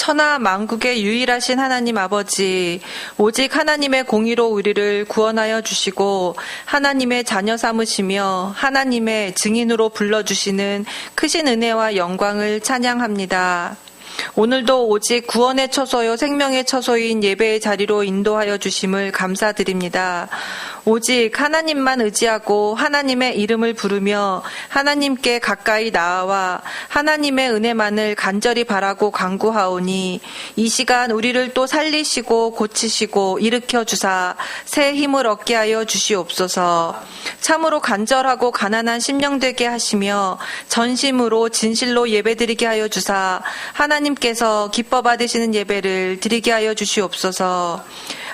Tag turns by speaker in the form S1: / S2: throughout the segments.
S1: 천하 만국의 유일하신 하나님 아버지, 오직 하나님의 공의로 우리를 구원하여 주시고 하나님의 자녀 삼으시며 하나님의 증인으로 불러주시는 크신 은혜와 영광을 찬양합니다. 오늘도 오직 구원의 처소요 생명의 처소인 예배의 자리로 인도하여 주심을 감사드립니다. 오직 하나님만 의지하고 하나님의 이름을 부르며 하나님께 가까이 나아와 하나님의 은혜만을 간절히 바라고 간구하오니 이 시간 우리를 또 살리시고 고치시고 일으켜 주사 새 힘을 얻게 하여 주시옵소서. 참으로 간절하고 가난한 심령 되게 하시며 전심으로 진실로 예배드리게 하여 주사 하나님께서 기뻐 받으시는 예배를 드리게 하여 주시옵소서.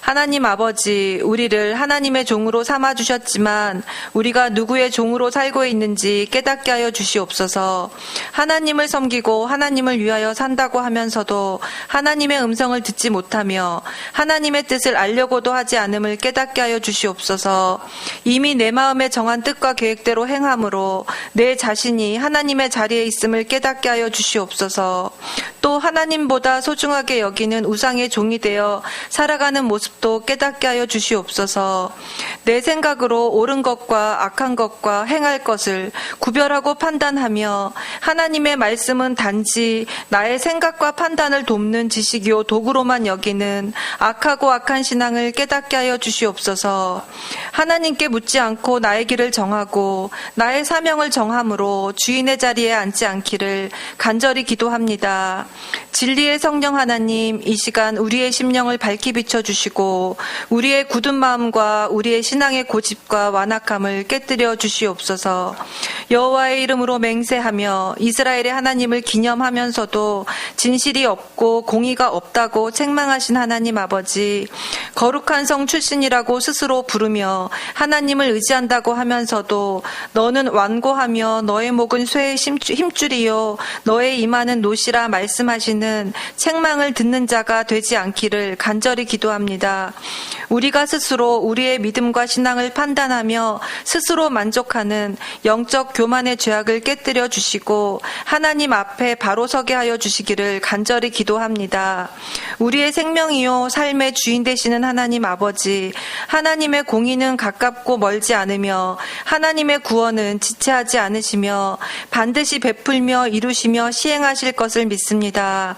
S1: 하나님 아버지, 우리를 하나님의 종으로 삼아 주셨지만 우리가 누구의 종으로 살고 있는지 깨닫게 하여 주시옵소서. 하나님을 섬기고 하나님을 위하여 산다고 하면서도 하나님의 음성을 듣지 못하며 하나님의 뜻을 알려고도 하지 않음을 깨닫게 하여 주시옵소서. 이미 내 마음에 정한 뜻과 계획대로 행함으로 내 자신이 하나님의 자리에 있음을 깨닫게 하여 주시옵소서. 또 하나님보다 소중하게 여기는 우상의 종이 되어 살아가는 모습도 깨닫게 하여 주시옵소서. 내 생각으로 옳은 것과 악한 것과 행할 것을 구별하고 판단하며 하나님의 말씀은 단지 나의 생각과 판단을 돕는 지식이요 도구로만 여기는 악하고 악한 신앙을 깨닫게 하여 주시옵소서. 하나님께 묻지 않고 나의 길을 정하고 나의 사명을 정함으로 주인의 자리에 앉지 않기를 간절히 기도합니다. 진리의 성령 하나님, 이 시간 우리의 심령을 밝히 비춰주시고 우리의 굳은 마음과 우리의 신앙의 고집과 완악함을 깨뜨려 주시옵소서. 여호와의 이름으로 맹세하며 이스라엘의 하나님을 기념하면서도 진실이 없고 공의가 없다고 책망하신 하나님 아버지, 거룩한 성 출신이라고 스스로 부르며 하나님을 의지한다고 하면서도 너는 완고하며 너의 목은 쇠의 힘줄이요 너의 이마는 노시라 말씀하시는 책망을 듣는 자가 되지 않기를 간절히 기도합니다. 우리가 스스로 우리의 믿음과 신앙을 판단하며 스스로 만족하는 영적 교만의 죄악을 깨뜨려 주시고 하나님 앞에 바로 서게 하여 주시기를 간절히 기도합니다. 우리의 생명이요 삶의 주인 되시는 하나님 아버지, 하나님의 공의는 가깝고 멀지 않으며 하나님의 구원은 지체하지 않으시며 반드시 베풀며 이루시며 시행하실 것을 믿습니다.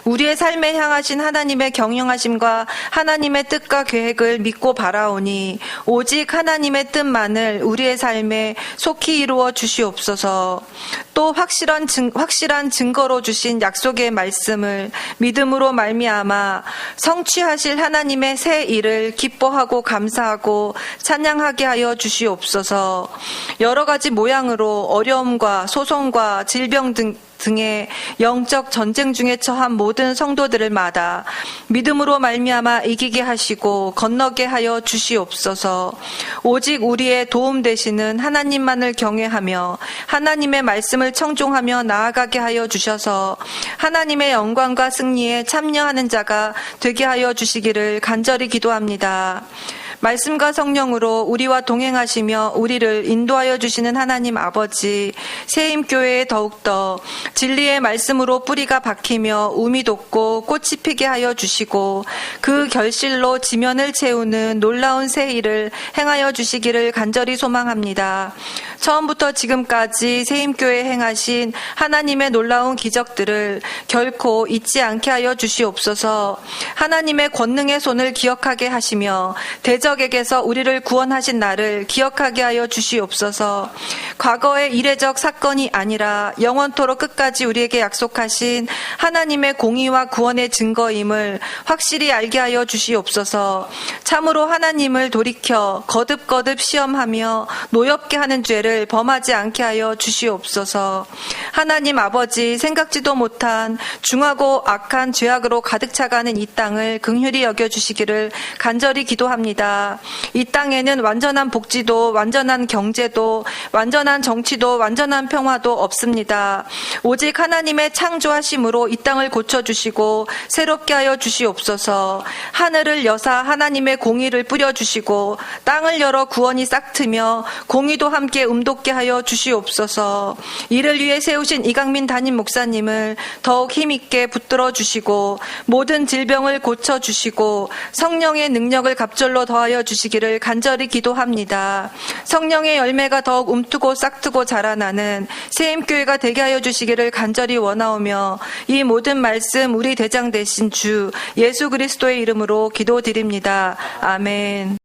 S1: 우리의 삶에 향하신 하나님의 경영하심과 하나님의 뜻과 계획을 믿고 바라오니 오직 하나님의 뜻만을 우리의 삶에 속히 이루어 주시옵소서. 또 확실한 증거로 주신 약속의 말씀을 믿음으로 말미암아 성취하실 하나님의 새 일을 기뻐하고 감사하고 찬양하게 하여 주시옵소서. 여러 가지 모양으로 어려움과 소송과 질병 등의 영적 전쟁 중에 처한 모든 성도들마다 믿음으로 말미암아 이기게 하시고 건너게 하여 주시옵소서. 오직 우리의 도움 되시는 하나님만을 경외하며 하나님의 말씀을 청종하며 나아가게 하여 주셔서 하나님의 영광과 승리에 참여하는 자가 되게 하여 주시기를 간절히 기도합니다. 말씀과 성령으로 우리와 동행하시며 우리를 인도하여 주시는 하나님 아버지, 새힘교회에 더욱더 진리의 말씀으로 뿌리가 박히며 움이 돋고 꽃이 피게 하여 주시고 그 결실로 지면을 채우는 놀라운 새 일을 행하여 주시기를 간절히 소망합니다. 처음부터 지금까지 새힘교회에 행하신 하나님의 놀라운 기적들을 결코 잊지 않게 하여 주시옵소서. 하나님의 권능의 손을 기억하게 하시며 대적에게서 우리를 구원하신 날을 기억하게 하여 주시옵소서. 과거의 이례적 사건이 아니라 영원토록 끝까지 우리에게 약속하신 하나님의 공의와 구원의 증거임을 확실히 알게 하여 주시옵소서. 참으로 하나님을 돌이켜 거듭거듭 시험하며 노엽게 하는 죄를 범하지 않게 하여 주시옵소서. 하나님 아버지, 생각지도 못한 중하고 악한 죄악으로 가득 차가는 이 땅을 긍휼히 여겨주시기를 간절히 기도합니다. 없습니다. 이 땅에는 완전한 복지도, 완전한 경제도, 완전한 정치도, 완전한 평화도 없습니다. 오직 하나님의 창조하심으로 이 땅을 고쳐주시고 새롭게 하여 주시옵소서. 하늘을 여사 하나님의 공의를 뿌려주시고 땅을 열어 구원이 싹트며 공의도 함께 음돋게 하여 주시옵소서. 이를 위해 세우신 이강민 담임 목사님을 더욱 힘있게 붙들어 주시고 모든 질병을 고쳐주시고 성령의 능력을 갑절로 더하여 주시기를 간절히 기도합니다. 성령의 열매가 더욱 움트고 싹트고 자라나는 세임교회가 되게 하여 주시기를 간절히 원하오며 이 모든 말씀 우리 대장 되신 주 예수 그리스도의 이름으로 기도드립니다. 아멘.